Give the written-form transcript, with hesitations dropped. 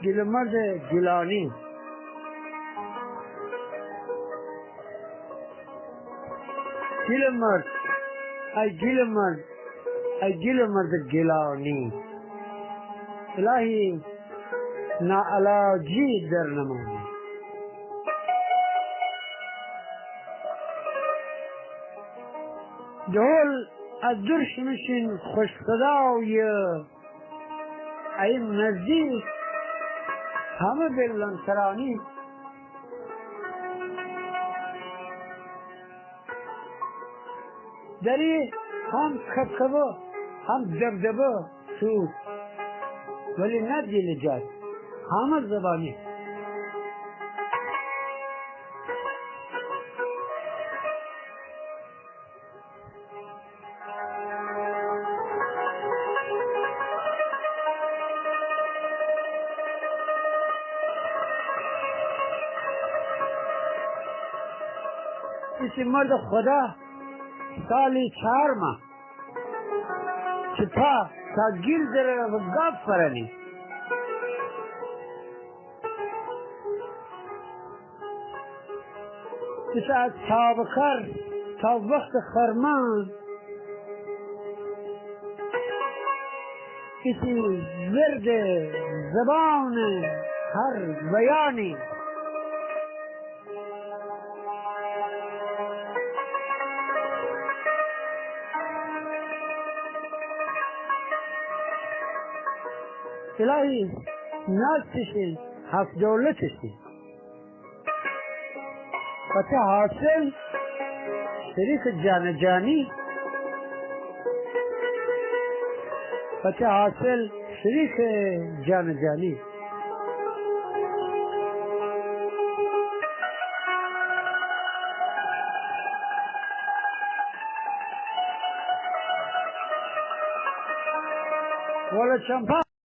گیلمرد گیلانی. گیلمرد، ای گیلمرد، ای گیلمرد گیلانی، الهی ناعلاجی در نمانی. دهل از درش میشین خوش صدای این نزدیک همه بلندترانی. دری هم کبکبه هم دبدبه سود، ولی نه دیل جد، همه زبانی. इसी मर्द खुदा साली 4 माह छिपा सा गिर जरे गाप परनी इसा ताब कर تا وقت خرمان کسی ورد زبان هر بیانی الهی نازشی هفت دولتشی فتح حاصل شریک جان جانی فتح حاصل شریک جان جانی ولا چمپا